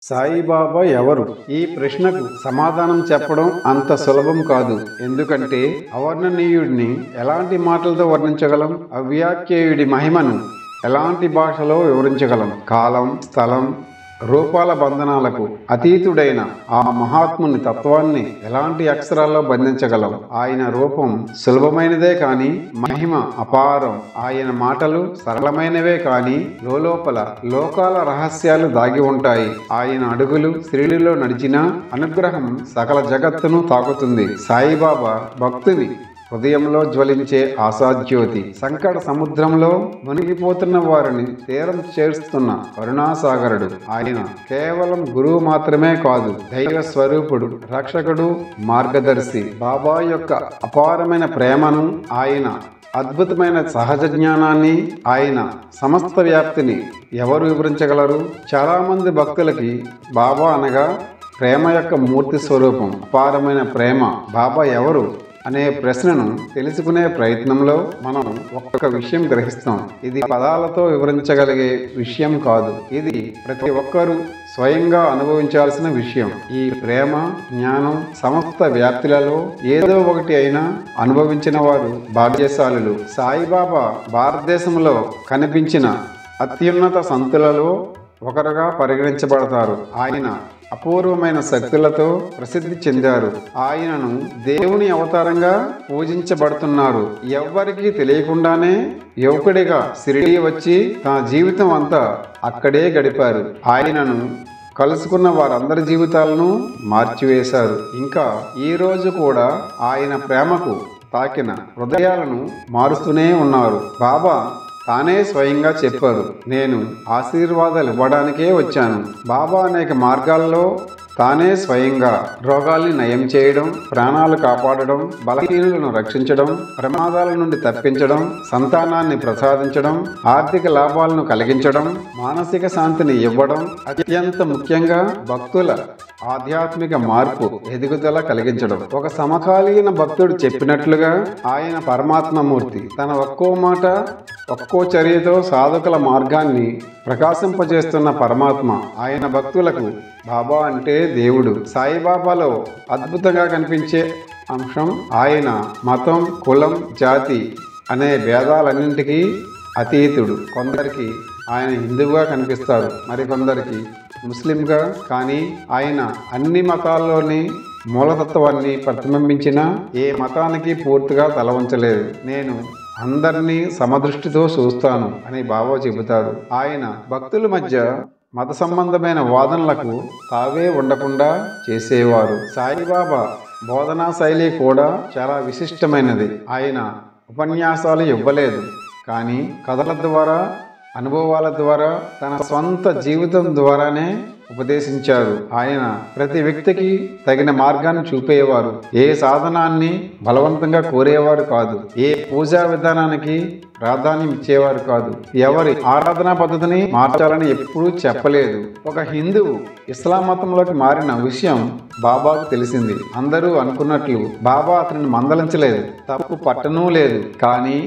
సాయిబాబా ఎవరు? ఈ ప్రశ్నకు సమాధానం చెప్పడం అంత సులభం కాదు. ఎందుకంటే అవర్ణనీయుడిని ఎలాంటి మాటలతో వర్ణించగలం? అవ్యాఖ్యేయుడి మహిమను ఎలాంటి భాషలో వివరించగలం? కాలం, స్థలం, రూపాల బంధనాలకు అతీతుడైన ఆ మహాత్ముని తత్వాన్ని ఎలాంటి అక్షరాల్లో బంధించగలం? ఆయన రూపం సులభమైనదే కాని మహిమ అపారం. ఆయన మాటలు సరళమైనవే కాని లోలోపల లోకాల రహస్యాలు దాగి ఉంటాయి. ఆయన అడుగులు శ్రీడిలో నడిచిన అనుగ్రహం సకల జగత్తును తాకుతుంది. సాయిబాబా భక్తుని హృదయంలో జ్వలించే ఆశాజ్యోతి. సంకట సముద్రంలో మునిగిపోతున్న వారిని తీరం చేరుస్తున్న కరుణాసాగరుడు. ఆయన కేవలం గురువు మాత్రమే కాదు, దైవ స్వరూపుడు, రక్షకుడు, మార్గదర్శి. బాబా యొక్క అపారమైన ప్రేమను, ఆయన అద్భుతమైన సహజ జ్ఞానాన్ని, ఆయన సమస్త వ్యాప్తిని ఎవరు వివరించగలరు? చాలామంది భక్తులకి బాబా అనగా ప్రేమ యొక్క మూర్తి స్వరూపం. అపారమైన ప్రేమ. బాబా ఎవరు అనే ప్రశ్నను తెలుసుకునే ప్రయత్నంలో మనం ఒక్క విషయం గ్రహిస్తాం. ఇది పదాలతో వివరించగలిగే విషయం కాదు. ఇది ప్రతి ఒక్కరూ స్వయంగా అనుభవించాల్సిన విషయం. ఈ ప్రేమ, జ్ఞానం సమస్త వ్యాప్తిలలో ఏదో ఒకటి అయినా అనుభవించిన వారు భాగ్యశాలులు. సాయిబాబా భారతదేశంలో కనిపించిన అత్యున్నత సంతులలో ఒకరుగా పరిగణించబడతారు. ఆయన అపూర్వమైన శక్తులతో ప్రసిద్ధి చెందారు. ఆయనను దేవుని అవతారంగా పూజించబడుతున్నారు. ఎవ్వరికీ తెలియకుండానే యువకుడిగా షిరిడీ వచ్చి తన జీవితం అంతా అక్కడే గడిపారు. ఆయనను కలుసుకున్న వారందరి జీవితాలను మార్చివేశారు. ఇంకా ఈ రోజు కూడా ఆయన ప్రేమకు తాకిన హృదయాలను మారుస్తూనే ఉన్నారు. బాబా తానే స్వయంగా చెప్పారు, నేను ఆశీర్వాదాలు ఇవ్వడానికే వచ్చాను. బాబా అనేక మార్గాల్లో తానే స్వయంగా రోగాల్ని నయం చేయడం, ప్రాణాలు కాపాడడం, బలహీనులను రక్షించడం, ప్రమాదాల నుండి తప్పించడం, సంతానాన్ని ప్రసాదించడం, ఆర్థిక లాభాలను కలిగించడం, మానసిక శాంతిని ఇవ్వడం, అత్యంత ముఖ్యంగా భక్తుల ఆధ్యాత్మిక మార్పు, ఎదుగుదల కలిగించడం. ఒక సమకాలీన భక్తుడు చెప్పినట్లుగా ఆయన పరమాత్మమూర్తి. తన ఒక్కో మాట, ఒక్కో చర్యతో సాధకుల మార్గాన్ని ప్రకాశింపజేస్తున్న పరమాత్మ. ఆయన భక్తులకు బాబా అంటే దేవుడు. సాయిబాబాలో అద్భుతంగా కనిపించే అంశం ఆయన మతం, కులం, జాతి అనే భేదాలన్నింటికీ అతీతుడు. కొందరికి ఆయన హిందువుగా కనిపిస్తారు, మరికొందరికి ముస్లింగా. కానీ ఆయన అన్ని మతాల్లోని మూలతత్వాన్ని ప్రతిబింబించిన ఏ మతానికి పూర్తిగా తల వంచలేదు. నేను అందరినీ సమదృష్టితో చూస్తాను అని బాబా చెబుతారు. ఆయన భక్తుల మధ్య మత సంబంధమైన వాదనలకు తావే ఉండకుండా చేసేవారు. సాయిబాబా బోధనా శైలి కూడా చాలా విశిష్టమైనది. ఆయన ఉపన్యాసాలు ఇవ్వలేదు, కానీ కథల ద్వారా, అనుభవాల ద్వారా, తన స్వంత జీవితం ద్వారానే ఉపదేశించారు. ఆయన ప్రతి వ్యక్తికి తగిన మార్గాన్ని చూపేవారు. ఏ సాధనాన్ని బలవంతంగా కోరేవారు కాదు. ఏ పూజా విధానానికి ప్రాధాన్యం ఇచ్చేవారు కాదు. ఎవరి ఆరాధనా పద్ధతిని మార్చాలని ఎప్పుడూ చెప్పలేదు. ఒక హిందువు ఇస్లాం మతంలోకి మారిన విషయం బాబాకు తెలిసింది. అందరూ అనుకున్నట్లు బాబా అతనిని మందలించలేదు, తప్పు పట్టనూ లేదు. కానీ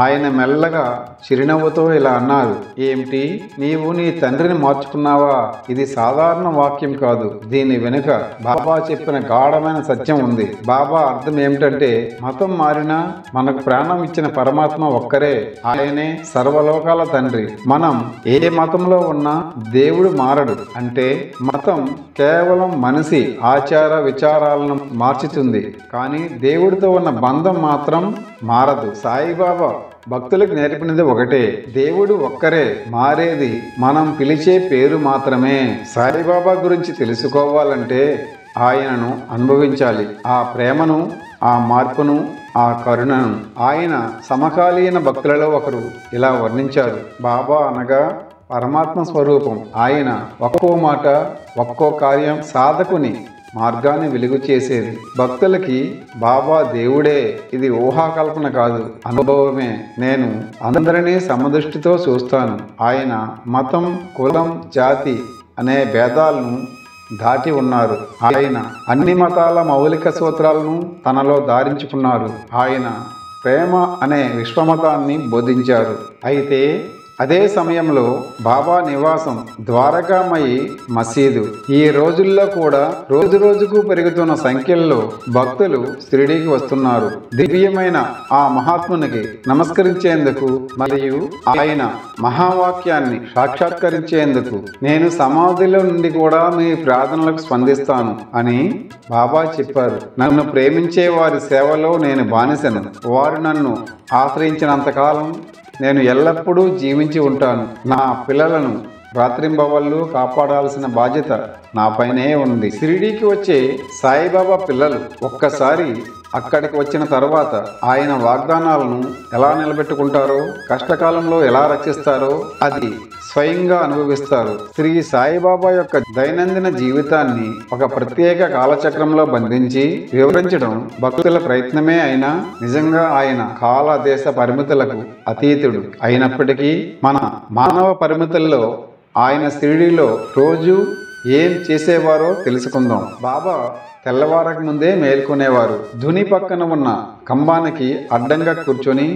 ఆయన మెల్లగా చిరునవ్వుతో ఇలా అన్నారు, ఏమిటి, నీవు నీ తండ్రిని మార్చుకున్నావా? ఇది సాధారణ వాక్యం కాదు. దీని వెనుక బాబా చెప్పిన గాఢమైన సత్యం ఉంది. బాబా అర్థం ఏమిటంటే, మతం మారినా మనకు ప్రాణం ఇచ్చిన పరమాత్మ ఒక్కరే. ఆయనే సర్వలోకాల తండ్రి. మనం ఏ మతంలో ఉన్నా దేవుడు మారడు. అంటే మతం కేవలం మనిషి ఆచార విచారాలను మార్చుతుంది, కానీ దేవుడితో ఉన్న బంధం మాత్రం మారదు. సాయిబాబా భక్తులకు నేర్పినది ఒకటే, దేవుడు ఒక్కరే, మారేది మనం పిలిచే పేరు మాత్రమే. సాయిబాబా గురించి తెలుసుకోవాలంటే ఆయనను అనుభవించాలి. ఆ ప్రేమను, ఆ మార్పును, ఆ కరుణను. ఆయన సమకాలీన భక్తులలో ఒకరు ఇలా వర్ణించారు, బాబా అనగా పరమాత్మ స్వరూపం. ఆయన ఒక్కో మాట, ఒక్కో కార్యం సాధకుని మార్గాన్ని వెలుగు చేసేది. భక్తులకి బాబా దేవుడే. ఇది ఊహాకల్పన కాదు, అనుభవమే. నేను అందరినీ సమదృష్టితో చూస్తాను. ఆయన మతం, కులం, జాతి అనే భేదాలను దాటి ఉన్నారు. ఆయన అన్ని మతాల మౌలిక సూత్రాలను తనలో ధారించుకున్నారు. ఆయన ప్రేమ అనే విశ్వమతాన్ని బోధించారు. అయితే అదే సమయంలో బాబా నివాసం ద్వారకామయి మసీదు. ఈ రోజుల్లో కూడా రోజు రోజుకు పెరుగుతున్న సంఖ్యల్లో భక్తులు షిరిడీకి వస్తున్నారు. దివ్యమైన ఆ మహాత్మునికి నమస్కరించేందుకు మరియు ఆయన మహావాక్యాన్ని సాక్షాత్కరించేందుకు నేను సమాధిలో నుండి కూడా మీ ప్రార్థనలకు స్పందిస్తాను అని బాబా చెప్పారు. నన్ను ప్రేమించే వారి సేవలో నేను బానిసను. వారు నన్ను ఆశ్రయించినంతకాలం నేను ఎల్లప్పుడూ జీవించి ఉంటాను. నా పిల్లలను రాత్రింబవళ్ళు కాపాడాల్సిన బాధ్యత నాపైనే ఉంది. షిరిడీకి వచ్చే సాయిబాబా పిల్లలు ఒక్కసారి అక్కడికి వచ్చిన తర్వాత ఆయన వాగ్దానాలను ఎలా నిలబెట్టుకుంటారో, కష్టకాలంలో ఎలా రక్షిస్తారో అది స్వయంగా అనుభవిస్తారు. శ్రీ సాయిబాబా యొక్క దైనందిన జీవితాన్ని ఒక ప్రత్యేక కాలచక్రంలో బంధించి వివరించడం భక్తుల ప్రయత్నమే అయినా నిజంగా ఆయన కాల దేశ పరిమితులకు అతీతుడు అయినప్పటికీ మన మానవ పరిమితుల్లో ఆయన షిరిడీలో రోజు ఏం చేసేవారో తెలుసుకుందాం. బాబా తెల్లవారక ముందే మేల్కొనేవారు. ధుని పక్కన ఉన్న కంబానికి అడ్డంగా కూర్చొని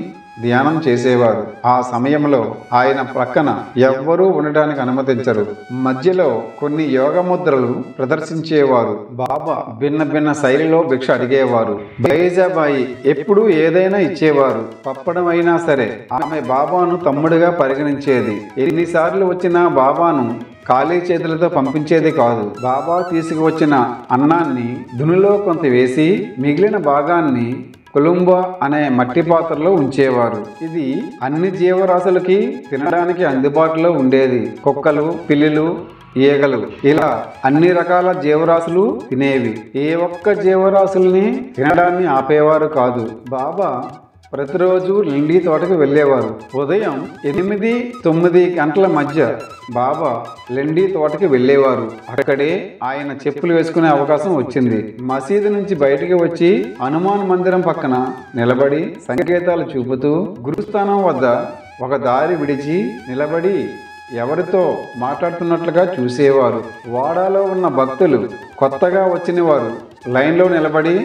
ధ్యానం చేసేవారు. ఆ సమయంలో ఆయన ప్రక్కన ఎవ్వరూ ఉండడానికి అనుమతించరు. మధ్యలో కొన్ని యోగ ముద్రలు ప్రదర్శించేవారు. బాబా భిన్న భిన్న శైలిలో భిక్ష అడిగేవారు. బైజాబాయి ఎప్పుడూ ఏదైనా ఇచ్చేవారు. పప్పడం అయినా సరే ఆమె బాబాను తమ్ముడిగా పరిగణించేది. ఎన్నిసార్లు వచ్చినా బాబాను ఖాళీ చేతులతో పంపించేది కాదు. బాబా తీసుకువచ్చిన అన్నాన్ని ధునిలో కొంత వేసి మిగిలిన భాగాన్ని కొలుంబా అనే మట్టి పాత్రలో ఉంచేవారు. ఇది అన్ని జీవరాశులకి తినడానికి అందుబాటులో ఉండేది. కుక్కలు, పిల్లులు, ఈగలు ఇలా అన్ని రకాల జీవరాశులు తినేవి. ఏ ఒక్క జీవరాశుల్ని తినడాన్ని ఆపేవారు కాదు. బాబా ప్రతిరోజు లిండి తోటకు వెళ్ళేవారు. ఉదయం 8-9 గంటల మధ్య బాబా లెండి తోటకి వెళ్ళేవారు. అక్కడే ఆయన చెప్పులు వేసుకునే అవకాశం వచ్చింది. మసీదు నుంచి బయటికి వచ్చి హనుమాన్ మందిరం పక్కన నిలబడి సంకేతాలు చూపుతూ గురుస్థానం వద్ద ఒక దారి విడిచి నిలబడి ఎవరితో మాట్లాడుతున్నట్లుగా చూసేవారు. వాడాలో ఉన్న భక్తులు కొత్తగా వచ్చిన వారు లైన్లో నిలబడి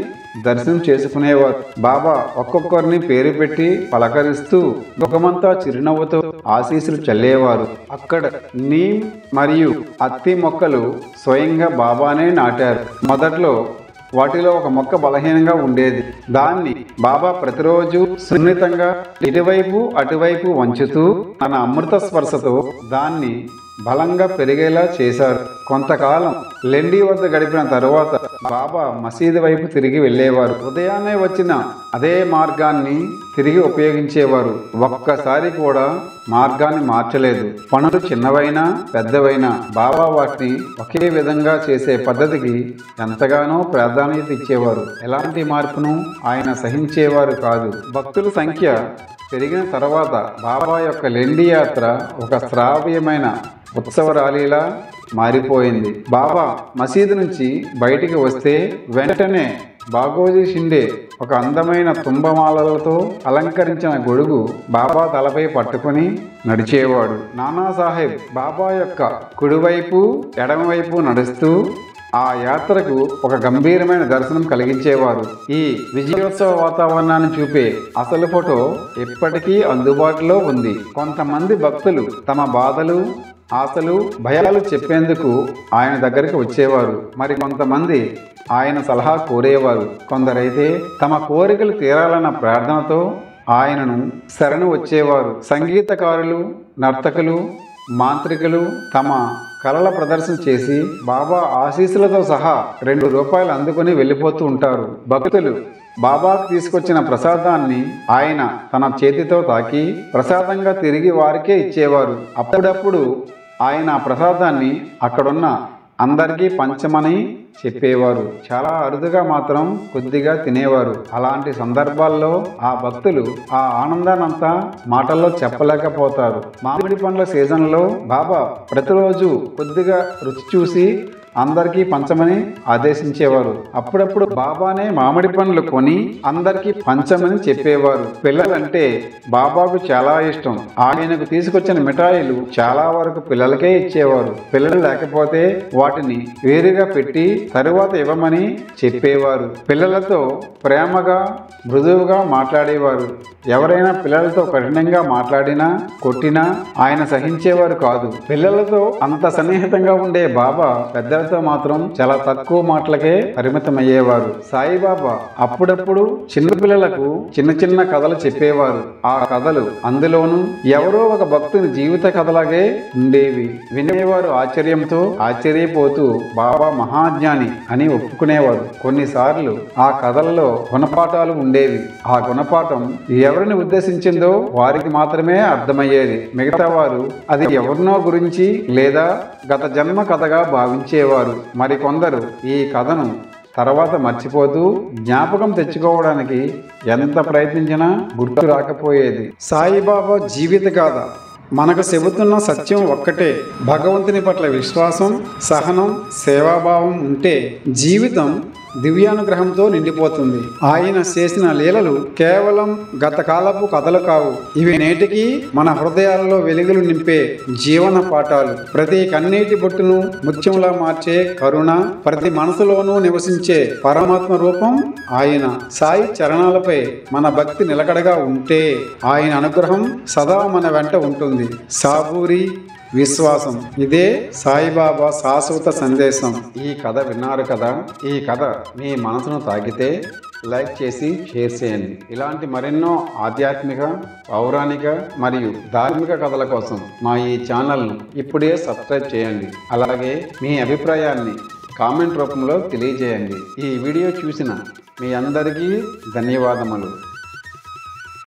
దర్శనం చేసుకునేవారు. బాబా ఒక్కొక్కరిని పేరు పెట్టి పలకరిస్తూ ముఖమంతా చిరునవ్వుతో ఆశీస్సులు చల్లేవారు. అక్కడ నీమ్ మరియు అత్తి మొక్కలు స్వయంగా బాబానే నాటారు. మొదట్లో వాటిలో ఒక మొక్క బలహీనంగా ఉండేది. దాన్ని బాబా ప్రతిరోజు సున్నితంగా ఇటువైపు అటువైపు వంచుతూ తన అమృత స్పర్శతో దాన్ని బలంగా పెరిగేలా చేశారు. కొంతకాలం లెండి వద్ద గడిపిన తరువాత బాబా మసీదు వైపు తిరిగి వెళ్ళేవారు. ఉదయాన్నే వచ్చిన అదే మార్గాన్ని తిరిగి ఉపయోగించేవారు. ఒక్కసారి కూడా మార్గాన్ని మార్చలేదు. పనులు చిన్నవైనా పెద్దవైనా బాబా వాటిని ఒకే విధంగా చేసే పద్ధతికి ఎంతగానో ప్రాధాన్యత ఇచ్చేవారు. ఎలాంటి మార్పును ఆయన సహించేవారు కాదు. భక్తుల సంఖ్య పెరిగిన తర్వాత బాబా యొక్క లెండి యాత్ర ఒక శ్రావ్యమైన ఉత్సవ ర్యాలీలా మారిపోయింది. బాబా మసీదు నుంచి బయటికి వస్తే వెంటనే బాగోజీ షిండే ఒక అందమైన తుంబమాలలతో అలంకరించిన గొడుగు బాబా తలపై పట్టుకుని నడిచేవాడు. నానాసాహెబ్ బాబా యొక్క కుడివైపు ఎడమవైపు నడుస్తూ ఆ యాత్రకు ఒక గంభీరమైన దర్శనం కలిగించేవారు. ఈ విజయోత్సవ వాతావరణాన్ని చూపే అసలు ఫోటో ఇప్పటికీ అందుబాటులో ఉంది. కొంతమంది భక్తులు తమ బాధలు, ఆశలు, భయాలు చెప్పేందుకు ఆయన దగ్గరికి వచ్చేవారు. మరి కొంతమంది ఆయన సలహా కోరేవారు. కొందరైతే తమ కోరికలు తీరాలన్న ప్రార్థనతో ఆయనను శరణు వచ్చేవారు. సంగీతకారులు, నర్తకులు, మాంత్రికులు తమ కళల ప్రదర్శన చేసి బాబా ఆశీస్సులతో సహా ₹2 అందుకుని వెళ్ళిపోతూ ఉంటారు. భక్తులు బాబాకు తీసుకొచ్చిన ప్రసాదాన్ని ఆయన తన చేతితో తాకి ప్రసాదంగా తిరిగి వారికే ఇచ్చేవారు. అప్పుడప్పుడు ఆయన ఆ ప్రసాదాన్ని అక్కడున్న అందరికీ పంచమని చెప్పేవారు. చాలా అరుదుగా మాత్రం కొద్దిగా తినేవారు. అలాంటి సందర్భాల్లో ఆ భక్తులు ఆ ఆనందాన్నంతా మాటల్లో చెప్పలేకపోతారు. మామిడి పండ్ల సీజన్లో బాబా ప్రతిరోజు కొద్దిగా రుచి చూసి అందరికీ పంచమని ఆదేశించేవారు. అప్పుడప్పుడు బాబానే మామిడి పండ్లు కొని అందరికీ పంచమని చెప్పేవారు. పిల్లలంటే బాబాకు చాలా ఇష్టం. ఆయనకు తీసుకొచ్చిన మిఠాయిలు చాలా వరకు పిల్లలకే ఇచ్చేవారు. పిల్లలు లేకపోతే వాటిని వేరుగా పెట్టి తరువాత ఇవ్వమని చెప్పేవారు. పిల్లలతో ప్రేమగా మృదువుగా మాట్లాడేవారు. ఎవరైనా పిల్లలతో కఠినంగా మాట్లాడినా కొట్టినా ఆయన సహించేవారు కాదు. పిల్లలతో అంత సన్నిహితంగా ఉండే బాబా పెద్దలతో మాత్రం చాలా తక్కువ మాటలకే పరిమితమయ్యేవారు. సాయిబాబా అప్పుడప్పుడు చిన్న పిల్లలకు చిన్న చిన్న కథలు చెప్పేవారు. ఆ కథలు అందులోనూ ఎవరో ఒక భక్తుని జీవిత కథలాగే ఉండేవి. వినేవారు ఆశ్చర్యంతో ఆశ్చర్యపోతూ బాబా మహాజ్ఞాని అని ఒప్పుకునేవారు. కొన్నిసార్లు ఆ కథలలో గుణపాఠాలు ఉండేవి. ఆ గుణపాఠం ఎవరిని ఉద్దేశించిందో వారికి మాత్రమే అర్థమయ్యేది. మిగతా వారు అది ఎవరినో గురించి లేదా గత జన్మ కథగా భావించేవారు. మరికొందరు ఈ కథను తర్వాత మర్చిపోతూ జ్ఞాపకం తెచ్చుకోవడానికి ఎంత ప్రయత్నించినా గుర్తు రాకపోయేది. సాయిబాబా జీవిత గాథ మనకు చెబుతున్న సత్యం ఒక్కటే. భగవంతుని పట్ల విశ్వాసం, సహనం, సేవాభావం ఉంటే జీవితం దివ్యానుగ్రహంతో నిండిపోతుంది. ఆయన చేసిన లీలలు కేవలం గత కాలపు కథలు కావు. ఇవి నేటికి మన హృదయాలలో వెలుగులు నింపే జీవన పాఠాలు. ప్రతి కన్నీటి బొట్టును ముత్యంలా మార్చే కరుణ, ప్రతి మనసులోనూ నివసించే పరమాత్మ రూపం ఆయన. సాయి చరణాలపై మన భక్తి నిలకడగా ఉంటే ఆయన అనుగ్రహం సదా మన వెంట ఉంటుంది. సాబూరి విశ్వాసం, ఇదే సాయిబాబా శాశ్వత సందేశం. ఈ కథ విన్నారు కదా. ఈ కథ మీ మనసును తాకితే లైక్ చేసి షేర్ చేయండి. ఇలాంటి మరెన్నో ఆధ్యాత్మిక, పౌరాణిక మరియు ధార్మిక కథల కోసం మా ఈ ఛానల్ను ఇప్పుడే సబ్స్క్రైబ్ చేయండి. అలాగే మీ అభిప్రాయాన్ని కామెంట్ రూపంలో తెలియజేయండి. ఈ వీడియో చూసిన మీ అందరికీ ధన్యవాదములు.